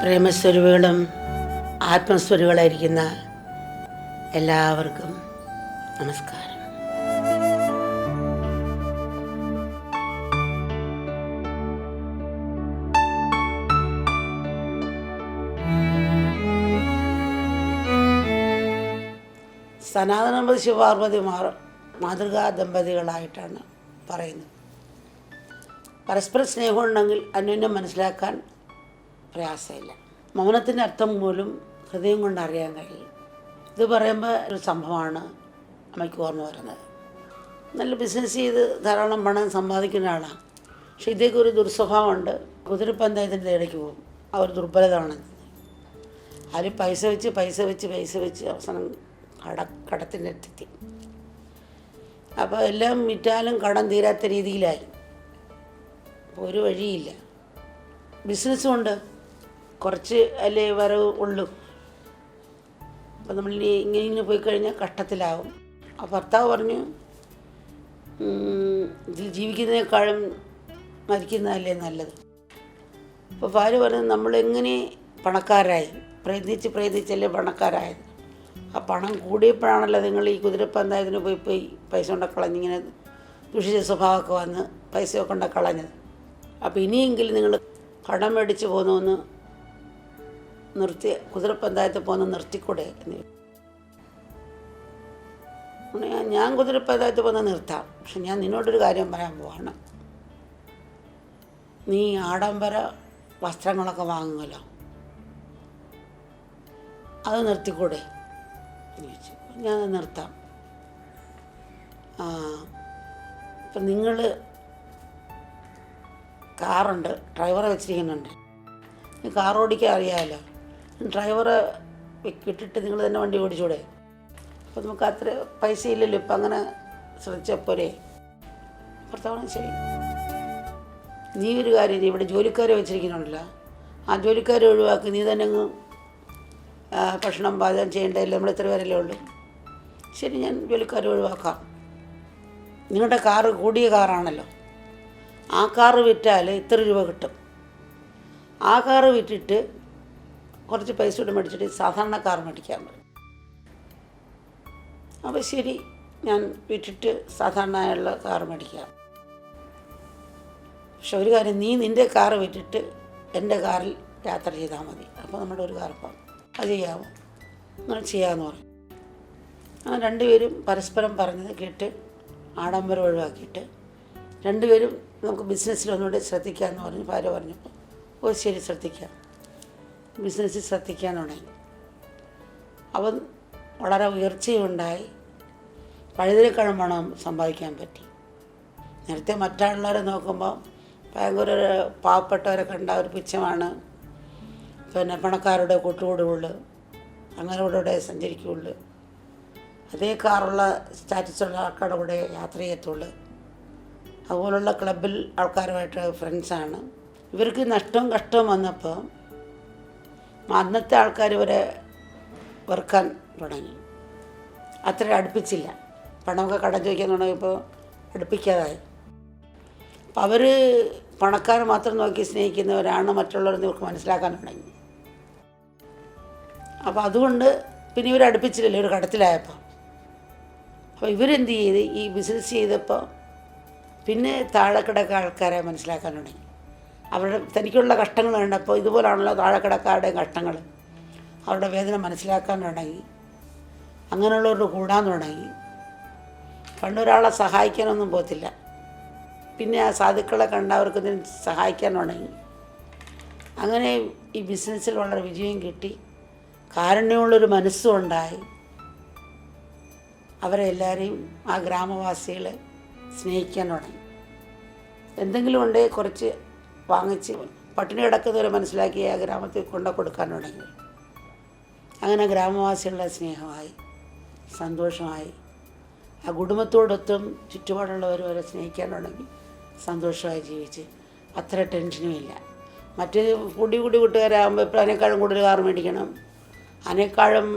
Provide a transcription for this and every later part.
പ്രേമസ്വരൂപികളും ആത്മസ്വരൂപികളായിരിക്കുന്ന എല്ലാവർക്കും നമസ്കാരം. സനാതന ശിവപാർവതി മാതൃകാ ദമ്പതികളായിട്ടാണ് പറയുന്നത്. പരസ്പര സ്നേഹമുണ്ടെങ്കിൽ അന്യോന്യം മനസ്സിലാക്കാൻ പ്രയാസമില്ല. മൗനത്തിൻ്റെ അർത്ഥം പോലും ഹൃദയം കൊണ്ട് അറിയാൻ കഴിയും. ഇത് പറയുമ്പോൾ ഒരു സംഭവമാണ് അമ്മയ്ക്ക് ഓർമ്മ വരുന്നത്. നല്ല ബിസിനസ് ചെയ്ത് ധാരാളം പണം സമ്പാദിക്കുന്ന ആളാണ്. പക്ഷേ ഇതേക്ക് ഒരു ദുർസ്വഭാവമുണ്ട്. കുതിരപ്പന്തയത്തിൻ്റെ ഇടയ്ക്ക് പോകും. ആ ഒരു ദുർബലതയാണ്. അതിൽ പൈസ വെച്ച് അവസാനം കടത്തിൻ്റെ എത്തി. അപ്പോൾ എല്ലാം വിറ്റാലും കടം തീരാത്ത രീതിയിലായി. അപ്പോൾ ഒരു വഴിയില്ല. ബിസിനസ്സും ഉണ്ട്, കുറച്ച് അല്ലേ വരവ് ഉള്ളൂ. അപ്പോൾ നമ്മൾ ഇങ്ങനെ പോയി കഴിഞ്ഞാൽ കഷ്ടത്തിലാവും. ആ ഭർത്താവ് പറഞ്ഞു, ഇതിൽ ജീവിക്കുന്നതിനേക്കാളും മരിക്കുന്നതല്ലേ നല്ലത്. അപ്പോൾ ഭാര്യ പറഞ്ഞു, നമ്മളെങ്ങനെ പണക്കാരായി പ്രയത്നിച്ചല്ലേ പണക്കാരായത്. ആ പണം കൂടിയപ്പോഴാണല്ലോ നിങ്ങൾ ഈ കുതിരപ്പന്തായത്തിന് പോയി പൈസ കൊണ്ടക്കളഞ്ഞിങ്ങനെ ദുഷിച്ച സ്വഭാവമൊക്കെ വന്ന് പൈസയൊക്കെ കൊണ്ടക്കളഞ്ഞത്. അപ്പോൾ ഇനിയെങ്കിലും നിങ്ങൾ കടം മേടിച്ച് പോകുന്നൊന്ന് കുതിരപ്പന്തായത്തിൽ പോകുന്ന നിർത്തിക്കൂടെ എന്ന്. ഞാൻ കുതിരപ്പന്തായത്തിൽ പോകുന്ന നിർത്താം, പക്ഷെ ഞാൻ നിന്നോടൊരു കാര്യം പറയാൻ പോവാണ്. നീ ആഡംബര വസ്ത്രങ്ങളൊക്കെ വാങ്ങുമല്ലോ, അത് നിർത്തിക്കൂടെ എന്ന് ചോദിച്ചു. ഞാൻ നിർത്താം. ഇപ്പം നിങ്ങൾ കാറുണ്ട്, ഡ്രൈവറെ വെച്ചിരിക്കുന്നുണ്ട്. ഈ കാർ ഓടിക്കാൻ അറിയാമല്ലോ, ഡ്രൈവറെ വിട്ടിട്ട് നിങ്ങൾ തന്നെ വണ്ടി ഓടിച്ചൂടെ? അപ്പോൾ നമുക്ക് അത്ര പൈസ ഇല്ലല്ലോ, ഇപ്പം അങ്ങനെ ശ്രദ്ധിച്ചപ്പോരേ. ഭർത്താവാണ് ശരി. നീ ഒരു കാര്യം ചെയ്യും, ഇവിടെ ജോലിക്കാരെ വെച്ചിരിക്കുന്നുണ്ടല്ലോ, ആ ജോലിക്കാരെ ഒഴിവാക്കി നീ തന്നെ അങ്ങ് ഭക്ഷണം പാചകം ചെയ്യേണ്ടതല്ലേ, നമ്മൾ ഇത്ര പേരല്ലേ ഉള്ളൂ. ശരി, ഞാൻ ജോലിക്കാരെ ഒഴിവാക്കാം. നിങ്ങളുടെ കാറ് കൂടിയ കാറാണല്ലോ, ആ കാറ് വിറ്റാൽ ഇത്ര രൂപ കിട്ടും. ആ കാറ് വിറ്റിട്ട് കുറച്ച് പൈസ കൂടെ മേടിച്ചിട്ട് സാധാരണ കാർ മേടിക്കാൻ പറയും. അപ്പോൾ ശരി, ഞാൻ വിറ്റിട്ട് സാധാരണയുള്ള കാർ മേടിക്കാം. പക്ഷെ ഒരു കാര്യം, നീ നിൻ്റെ കാറ് വിറ്റിട്ട് എൻ്റെ കാറിൽ യാത്ര ചെയ്താൽ മതി. അപ്പോൾ നമ്മുടെ ഒരു കാർ പോകാം, അത് ചെയ്യാമോ? അങ്ങനെ ചെയ്യാമെന്ന് പറയും. അങ്ങനെ രണ്ടുപേരും പരസ്പരം പറഞ്ഞത് കേട്ട് ആഡംബരം ഒഴിവാക്കിയിട്ട് രണ്ടുപേരും നമുക്ക് ബിസിനസ്സിൽ ഒന്നുകൂടി ശ്രദ്ധിക്കാമെന്ന് പറഞ്ഞു. ഭാര്യ പറഞ്ഞപ്പോൾ ഓ ശരി, ശ്രദ്ധിക്കാം. ബിസിനസ്സിൽ ശ്രദ്ധിക്കാൻ തുടങ്ങി. അവൻ വളരെ ഉയർച്ചയുണ്ടായി. പഴയതിനേക്കാളും പണം സമ്പാദിക്കാൻ പറ്റി. നേരത്തെ മറ്റുള്ളവരെ നോക്കുമ്പോൾ ഭയങ്കര പാവപ്പെട്ടവരെ കണ്ട ഒരു പുച്ഛമാണ്, പിന്നെ പണക്കാരുടെ കൂട്ടുകൂടുകയുള്ളൂ, അങ്ങനെയോടെ സഞ്ചരിക്കുകയുള്ളൂ, അതേ കാറുള്ള സ്റ്റാറ്റസുള്ള ആൾക്കാരുടെ കൂടെ യാത്ര ചെയ്യത്തുള്ളൂ, അതുപോലുള്ള ക്ലബിൽ ആൾക്കാരുമായിട്ട് ഫ്രണ്ട്സാണ്. ഇവർക്ക് നഷ്ടവും കഷ്ടവും വന്നപ്പോൾ അന്നത്തെ ആൾക്കാർ ഇവരെ വെറുക്കാൻ തുടങ്ങി. അത്ര അടുപ്പിച്ചില്ല. പണമൊക്കെ കടം ചോദിക്കാൻ തുടങ്ങിയപ്പോൾ അടുപ്പിക്കാതായി. അപ്പം അവർ പണക്കാർ മാത്രം നോക്കി സ്നേഹിക്കുന്നവരാണ് മറ്റുള്ളവരെന്ന് ഇവർക്ക് മനസ്സിലാക്കാൻ തുടങ്ങി. അപ്പോൾ അതുകൊണ്ട് പിന്നെ ഇവർ അടുപ്പിച്ചില്ലല്ലോ, ഒരു കടത്തിലായപ്പോൾ. അപ്പോൾ ഇവരെന്ത് ചെയ്ത്, ഈ ബിസിനസ് ചെയ്തപ്പോൾ പിന്നെ താഴെ കിടക്ക ആൾക്കാരെ മനസ്സിലാക്കാൻ തുടങ്ങി. അവരുടെ തനിക്കുള്ള കഷ്ടങ്ങൾ കണ്ടപ്പോൾ ഇതുപോലാണല്ലോ താഴെ കിടക്കാരുടെയും കഷ്ടങ്ങൾ, അവരുടെ വേദന മനസ്സിലാക്കാൻ തുടങ്ങി. അങ്ങനെയുള്ളവരോട് കൂടാൻ തുടങ്ങി. പണ്ടൊരാളെ സഹായിക്കാനൊന്നും പോകത്തില്ല, പിന്നെ ആ സാധുക്കളെ കണ്ട അവർക്ക് സഹായിക്കാൻ തുടങ്ങി. അങ്ങനെ ഈ ബിസിനസ്സിൽ വളരെ വിജയം കിട്ടി. കാരുണ്യമുള്ളൊരു മനസ്സും ഉണ്ടായി. അവരെ എല്ലാവരെയും ആ ഗ്രാമവാസികളെ സ്നേഹിക്കാൻ തുടങ്ങി. എന്തെങ്കിലും ഉണ്ടെങ്കിൽ കുറച്ച് വാങ്ങിച്ച് പട്ടിണി കിടക്കുന്നവരെ മനസ്സിലാക്കി ആ ഗ്രാമത്തിൽ കൊടുക്കാൻ തുടങ്ങി. അങ്ങനെ ഗ്രാമവാസികളുടെ സ്നേഹമായി, സന്തോഷമായി. ആ കുടുംബത്തോടൊത്തും ചുറ്റുപാടുള്ളവർ വരെ സ്നേഹിക്കാൻ തുടങ്ങി. സന്തോഷമായി ജീവിച്ച് അത്ര ടെൻഷനുമില്ല. മറ്റ് കൂടി കൂട്ടുകാരാകുമ്പോൾ ഇപ്പോൾ അതിനേക്കാളും കൂടുതൽ കാർ മേടിക്കണം, അതിനേക്കാളും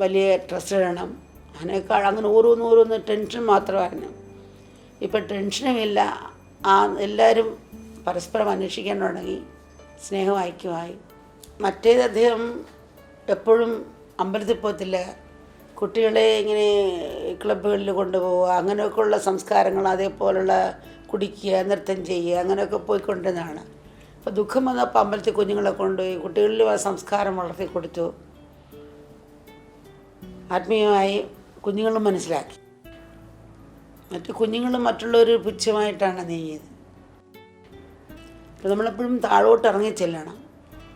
വലിയ ഡ്രസ്സ് ഇടണം, അതിനേക്കാൾ അങ്ങനെ ഓരോന്ന് ടെൻഷൻ മാത്രമായിരുന്നു. ഇപ്പം ടെൻഷനുമില്ല. എല്ലാവരും പരസ്പരം അന്വേഷിക്കാൻ തുടങ്ങി, സ്നേഹം ഐക്യമായി. മറ്റേത് അദ്ദേഹം എപ്പോഴും അമ്പലത്തിൽ പോകത്തില്ല, കുട്ടികളെ ഇങ്ങനെ ക്ലബ്ബുകളിൽ കൊണ്ടുപോവുക, അങ്ങനെയൊക്കെയുള്ള സംസ്കാരങ്ങൾ, അതേപോലുള്ള കുടിക്കുക, നൃത്തം ചെയ്യുക, അങ്ങനെയൊക്കെ പോയിക്കൊണ്ടിരുന്നതാണ്. അപ്പോൾ ദുഃഖം വന്നപ്പോൾ അമ്പലത്തിൽ കുഞ്ഞുങ്ങളെ കൊണ്ടുപോയി കുട്ടികളിൽ ആ സംസ്കാരം വളർത്തി കൊടുത്തു. ആത്മീയമായി കുഞ്ഞുങ്ങളും മനസ്സിലാക്കി. മറ്റു കുഞ്ഞുങ്ങളും മറ്റുള്ളവർ പുച്ഛമായിട്ടാണ് നീങ്ങിയത്. അപ്പോൾ നമ്മളെപ്പോഴും താഴോട്ട് ഇറങ്ങി ചെല്ലണം.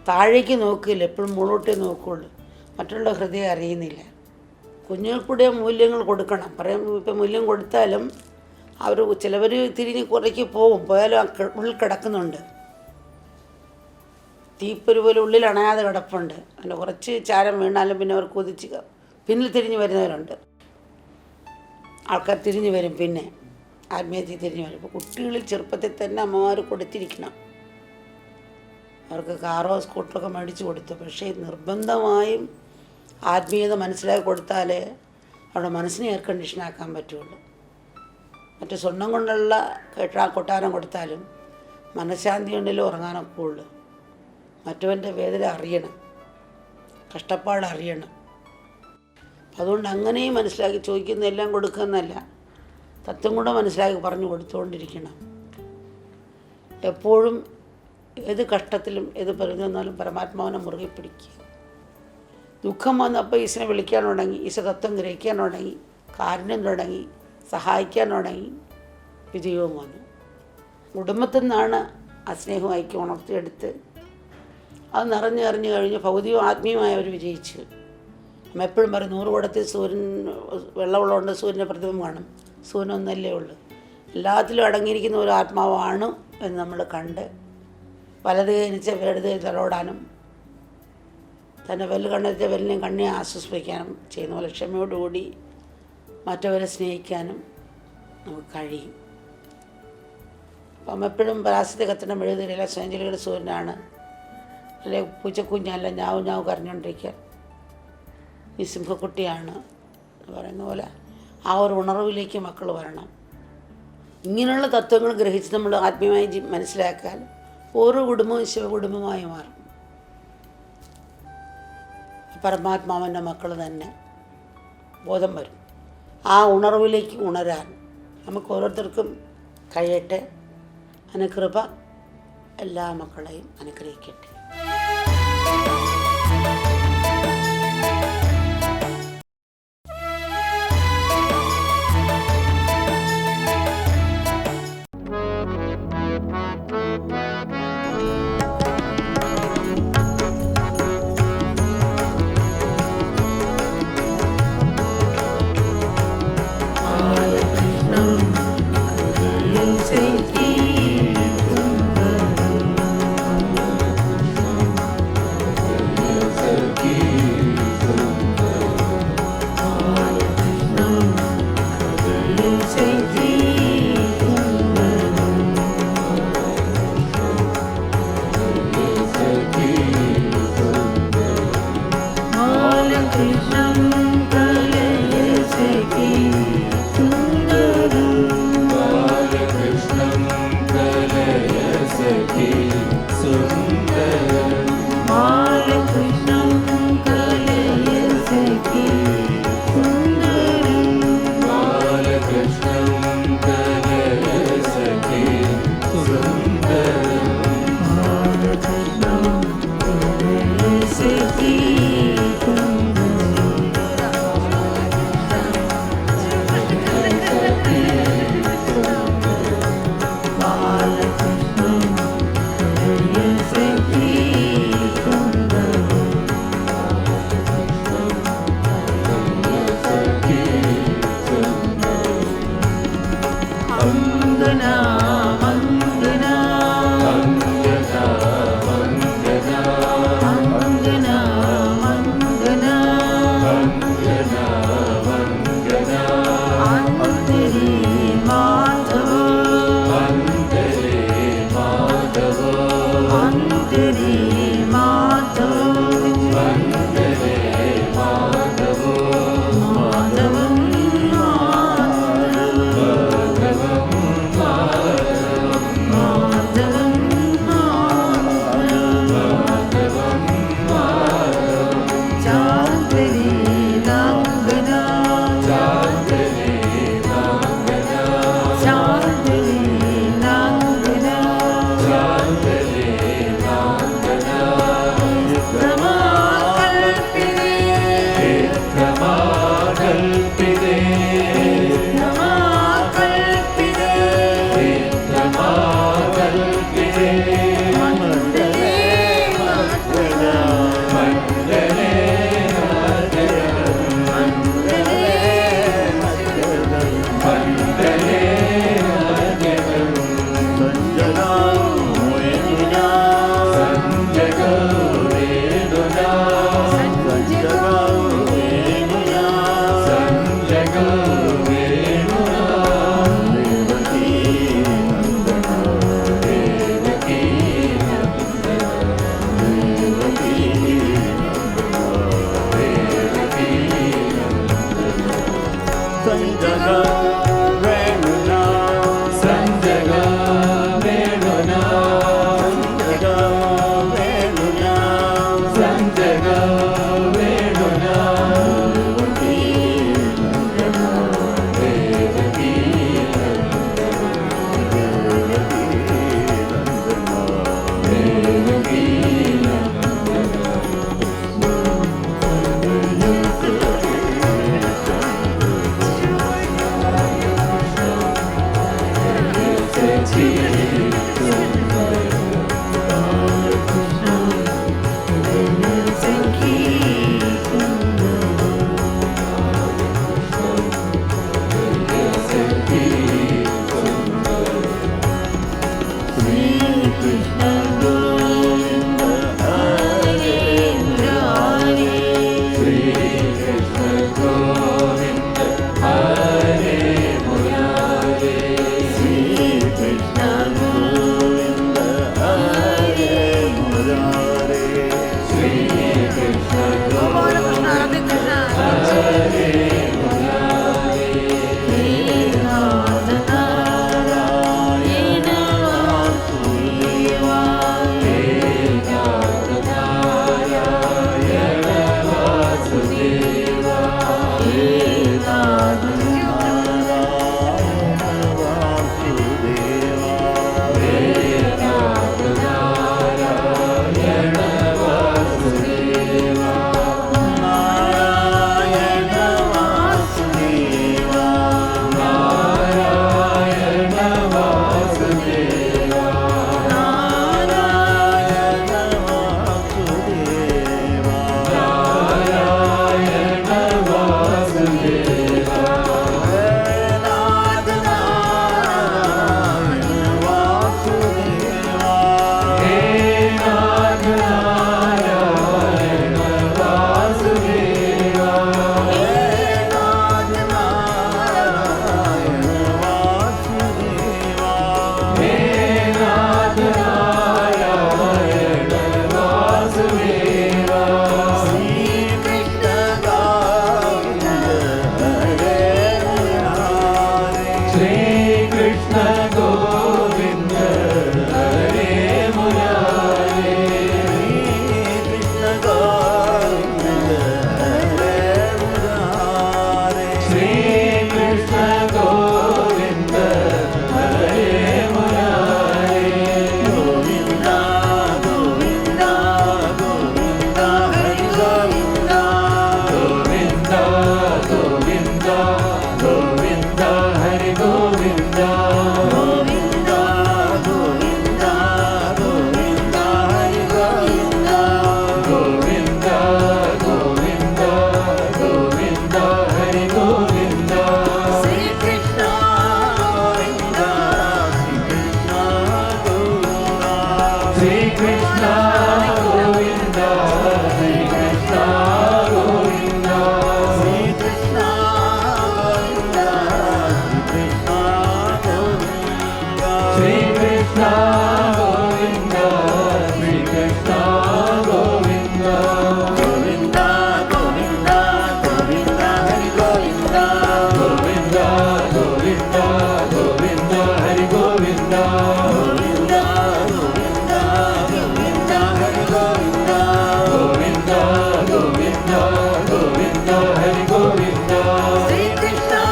താഴേക്ക് നോക്കില്ല, എപ്പോഴും മുകളോട്ടേ നോക്കുകയുള്ളൂ. മറ്റുള്ള ഹൃദയം അറിയുന്നില്ല. കുഞ്ഞുങ്ങൾക്കൂടെ മൂല്യങ്ങൾ കൊടുക്കണം. ഇപ്പം മൂല്യം കൊടുത്താലും അവർ ചിലവർ തിരിഞ്ഞ് കുറയ്ക്ക് പോയാലും ഉള്ളിൽ കിടക്കുന്നുണ്ട്. തീപ്പൊരു പോലെ ഉള്ളിൽ അണയാതെ കിടപ്പുണ്ട്. അതിൻ്റെ കുറച്ച് ചാരം വീണാലും പിന്നെ അവർ കുതിച്ച് പിന്നിൽ തിരിഞ്ഞ് വരുന്നവരുണ്ട്. ആൾക്കാർ തിരിഞ്ഞു വരും, പിന്നെ ആത്മീയത്തിൽ തിരിഞ്ഞു വരും. ഇപ്പോൾ കുട്ടികളിൽ ചെറുപ്പത്തിൽ തന്നെ അമ്മമാർ കൊടുത്തിരിക്കണം. അവർക്ക് കാറോ സ്കൂട്ടറൊക്കെ മേടിച്ച് കൊടുത്തു. പക്ഷേ നിർബന്ധമായും ആത്മീയത മനസ്സിലാക്കി കൊടുത്താലേ അവരുടെ മനസ്സിനെ എയർ കണ്ടീഷനാക്കാൻ പറ്റുള്ളൂ. മറ്റു സ്വർണ്ണം കൊണ്ടുള്ള കൊട്ടാരം കൊടുത്താലും മനഃശാന്തി ഉണ്ടെങ്കിലും ഉറങ്ങാനൊക്കെ ഉള്ളൂ. മറ്റവൻ്റെ വേദന അറിയണം, കഷ്ടപ്പാട് അറിയണം. അതുകൊണ്ട് അങ്ങനെയും മനസ്സിലാക്കി ചോദിക്കുന്നതെല്ലാം കൊടുക്കുന്നതല്ല, തത്വം കൂടെ മനസ്സിലാക്കി പറഞ്ഞു കൊടുത്തുകൊണ്ടിരിക്കണം. എപ്പോഴും ഏത് കഷ്ടത്തിലും ഏത് പരിതന്നാലും പരമാത്മാവിനെ മുറുകെ പിടിക്കുക. ദുഃഖം വന്നപ്പോൾ ഈശ്വരനെ വിളിക്കാൻ തുടങ്ങി, ഈശ്വര തത്വം ഗ്രഹിക്കാൻ തുടങ്ങി, കാരുണ്യം തുടങ്ങി, സഹായിക്കാൻ തുടങ്ങി, വിജയവും വന്നു. കുടുംബത്തിൽ നിന്നാണ് ആ സ്നേഹം ഐക്യം ഉണർത്തിയെടുത്ത് അത് നിറഞ്ഞു കഴിഞ്ഞ് ഭൗതികവും ആത്മീയമായി അവർ വിജയിച്ചു. നമ്മൾ എപ്പോഴും പറയും 100 കുടത്തിൽ സൂര്യൻ വെള്ളമുള്ളതുകൊണ്ട് സൂര്യൻ്റെ പ്രതിബിംബം കാണും. സൂര്യൻ ഒന്നല്ലേ ഉള്ളൂ. എല്ലാത്തിലും അടങ്ങിയിരിക്കുന്ന ഒരു ആത്മാവാണ് എന്ന് നമ്മൾ കണ്ട് വലത് ജനിച്ച ഇടത് തലോടാനും തന്നെ വെല്ല് കണ്ണെത്തിയ വെല്ലിനെയും കണ്ണിനെ ആശ്വസിപ്പിക്കാനും ചെയ്യുന്ന പോലെ ക്ഷമയോടുകൂടി മറ്റവരെ സ്നേഹിക്കാനും നമുക്ക് കഴിയും. അപ്പം എപ്പോഴും പരാസ്യത്തെ കത്തണം മെഴുകുതിരിയില്ല, സ്വയംജലിയുടെ സൂര്യനാണ്, അല്ലെ പൂച്ചക്കുഞ്ഞല്ല ഞാവും കരഞ്ഞുകൊണ്ടിരിക്കുക, ഈ സിംഹക്കുട്ടിയാണ് എന്ന് പറയുന്ന പോലെ ആ ഒരു ഉണർവിലേക്ക് മക്കൾ വരണം. ഇങ്ങനെയുള്ള തത്വങ്ങൾ ഗ്രഹിച്ച് നമ്മൾ ആത്മീയമായി മനസ്സിലാക്കാൻ ഓരോ കുടുംബവും ശിവകുടുംബമായി മാറും. പരമാത്മാവിൻ്റെ മക്കൾ തന്നെ ബോധം വരും. ആ ഉണർവിലേക്ക് ഉണരാൻ നമുക്ക് ഓരോരുത്തർക്കും കഴിയട്ടെ. അനുകൃപ എല്ലാ മക്കളെയും അനുഗ്രഹിക്കട്ടെ. Krishna Govinda Hare Murari. Shri Krishna Govinda Hare Murari. Govinda, Govinda, Govinda, Hari Govinda. Govinda, Govinda, Govinda, Hari Govinda. Govinda, Govinda, Govinda, Hari Govinda. Govinda, Govinda, Govinda, Hari Govinda. Sri Krishna Govinda, Sri Krishna Govinda. Sri Krishna Govinda, Sri Krishna Govinda. Sri Krishna Govinda, Sri Krishna Govinda. Sri Krishna Govinda. Govinda, Govinda, Govinda, Hari Govinda. Govinda, Govinda, Govinda, Hari Govinda. Govinda, Govinda, Govinda, Hari Govinda. Govinda, Govinda, Govinda, Hari Govinda. Sri Krishna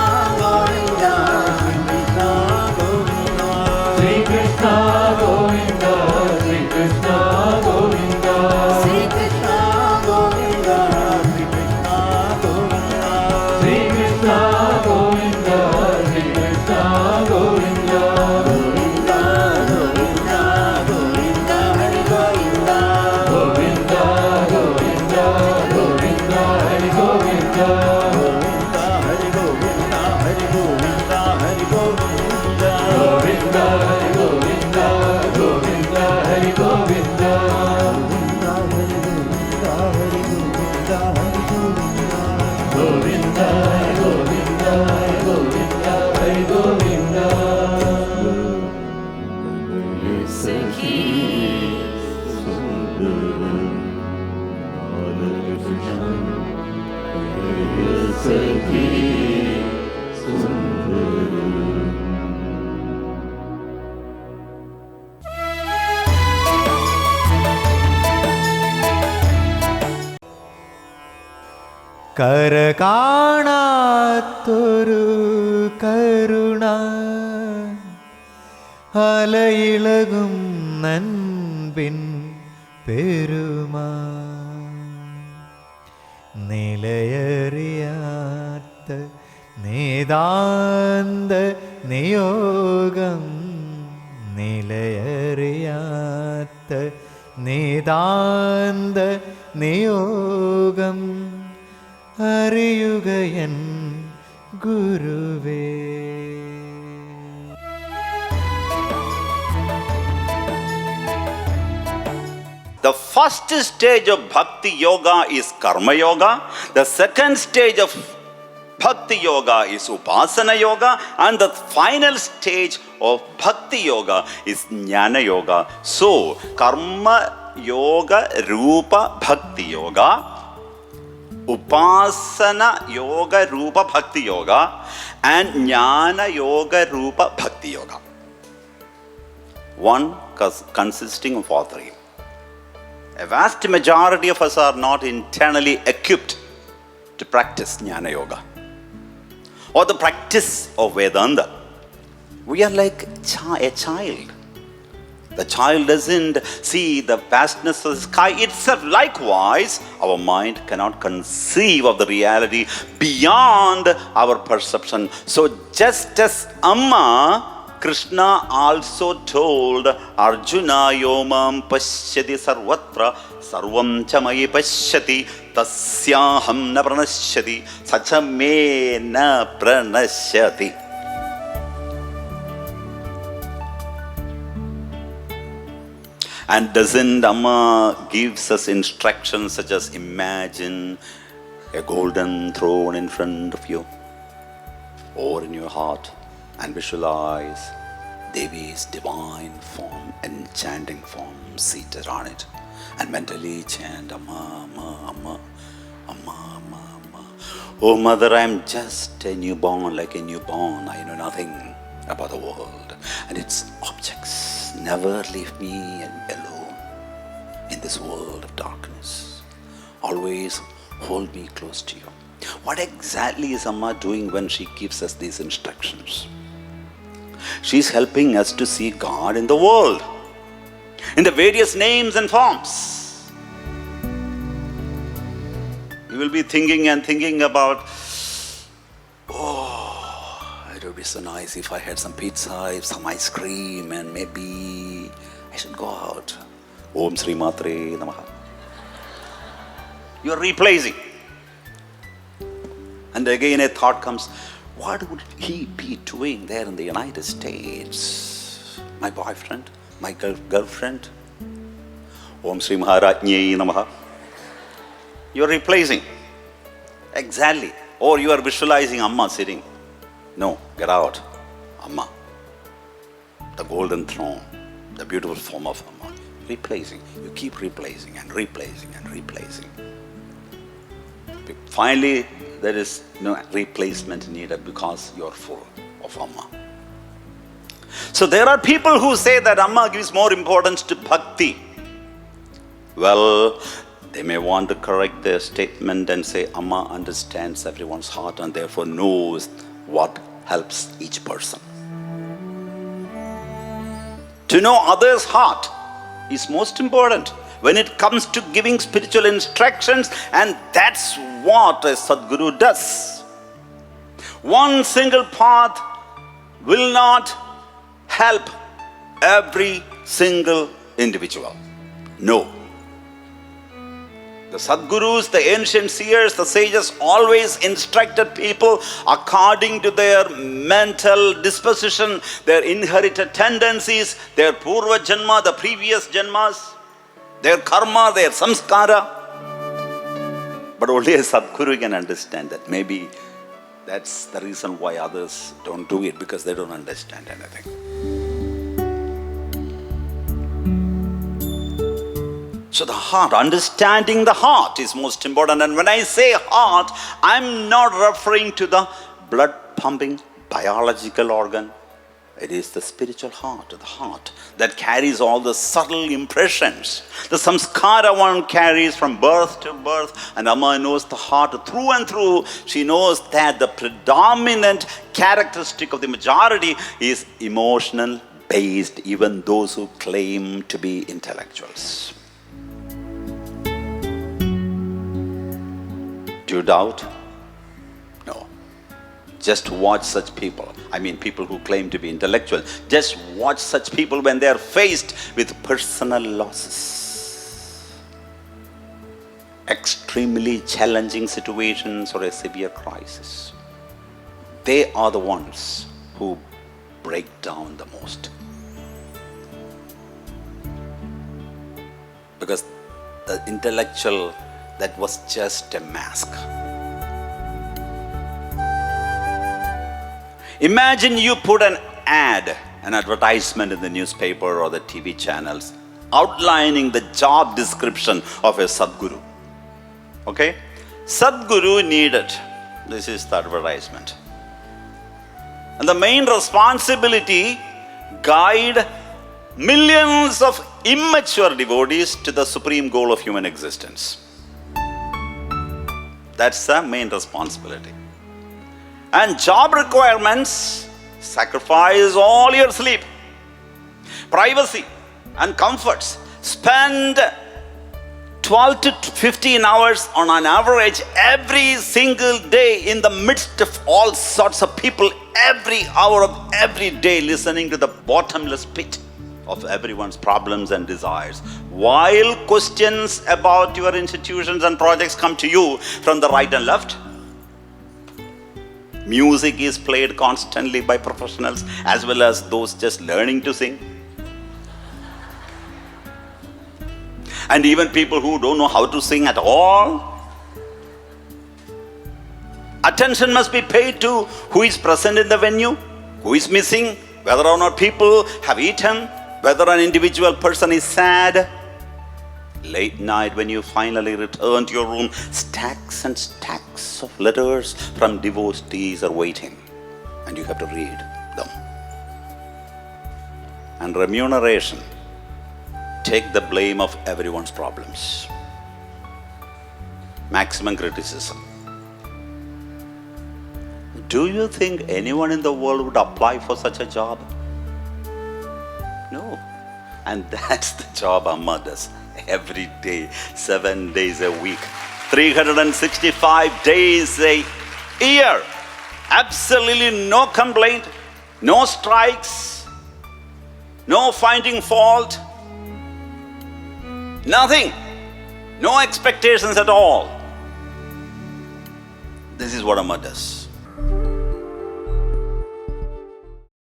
Govinda, Sri Krishna Govinda. Sri Krishna Govinda, Sri Krishna Govinda. Sri Krishna Govinda, Sri Krishna Govinda. Govinda, Govinda, Govinda, Hari Govinda. Govinda, Hari Govinda, Govinda, Hari Govinda. Govinda, Govinda, Govinda, Hari Govinda. കരകാണാത്തൊരു കരുണ അലയിളകും നൻപിൻ പെരുമാ നിലയറിയാത്ത നേതാന്ത നിയോഗം നിലയറിയാത്ത നേതാന്ത നിയോഗം അറിയുകയൻ ഗുരുവേ. The first stage of Bhakti Yoga is Karma Yoga. The second stage of Bhakti Yoga is Upasana Yoga. And the final stage of Bhakti Yoga is Jnana Yoga. So, Karma Yoga Rupa Bhakti Yoga, Upasana Yoga Rupa Bhakti Yoga, and Jnana Yoga Rupa Bhakti Yoga. One consisting of all three. A vast majority of us are not internally equipped to practice Jnana Yoga or the practice of Vedanta. We are like a child. The child doesn't see the vastness of the sky itself. Likewise, our mind cannot conceive of the reality beyond our perception. So just as Amma, Krishna also told Arjuna, Yomam pashyati sarvatra sarvam chamayi pashyati tasyaham na pranashyati sachame na pranashyati. And doesn't Amma gives us instructions such as imagine a golden throne in front of you or in your heart and visualize Devi's divine form, enchanting form seated on it, and mentally chant Amma, Amma, Amma, Amma, Amma, Amma. Oh mother, I am just a newborn, like a newborn, I know nothing. about the world and its objects. Never leave me alone in this world of darkness. Always hold me close to you. What exactly is Amma doing when she gives us these instructions? She's helping us to see God in the world, in the various names and forms. You will be thinking about, it would be so nice if I had some pizza, some ice cream, and maybe I should go out. Om Sri Matre Namaha. You are replacing. And again a thought comes, what would he be doing there in the United States? My boyfriend? My girlfriend? Om Sri Maharajnye Namaha. You are replacing. Exactly. Or you are visualizing Amma sitting. No, get out. Amma. The golden throne. The beautiful form of Amma. Replacing. You keep replacing and replacing and replacing. Finally, there is no replacement needed because you are full of Amma. So there are people who say that Amma gives more importance to bhakti. Well, they may want to correct their statement and say Amma understands everyone's heart and therefore knows what helps each person. To know others' heart is most important when it comes to giving spiritual instructions, and that's what a Sadguru does. One single path will not help every single individual. No. The Sadgurus, the ancient seers, the sages always instructed people according to their mental disposition, their inherited tendencies, their purva janma, the previous janmas, their karma, their samskara. But only a Sadguru can understand that. Maybe that's the reason why others don't do it, because they don't understand anything. So the heart, understanding the heart is most important. And when I say heart, I'm not referring to the blood pumping biological organ. It is the spiritual heart, the heart that carries all the subtle impressions. The samskara one carries from birth to birth, and Amma knows the heart through and through. She knows that the predominant characteristic of the majority is emotional based, even those who claim to be intellectuals. Do you doubt? No. Just watch such people. I mean, people who claim to be intellectual. Just watch such people when they are faced with personal losses, extremely challenging situations, or a severe crisis. They are the ones who break down the most. Because the intellectual, that was just a mask. Imagine you put an ad, an advertisement in the newspaper or the TV channels outlining the job description of a Sadguru. Okay? Sadguru needed, this is the advertisement. And the main responsibility, guide millions of immature devotees to the supreme goal of human existence. That's the main responsibility. And job requirements, sacrifice all your sleep, privacy and comforts. Spend 12 to 15 hours on an average every single day in the midst of all sorts of people, every hour of every day, listening to the bottomless pit of everyone's problems and desires. While questions about your institutions and projects come to you from the right and left, music is played constantly by professionals as well as those just learning to sing. And even people who don't know how to sing at all. Attention must be paid to who is present in the venue, who is missing, whether or not people have eaten, whether an individual person is sad. Late night when you finally return to your room, stacks and stacks of letters from devotees are waiting, and you have to read them. and remuneration, take the blame of everyone's problems. Maximum criticism. Do you think anyone in the world would apply for such a job? No. And that's the job Amma does every day, 7 days a week, 365 days a year. Absolutely no complaint, no strikes, no finding fault, nothing, no expectations at all. This is what Amma does.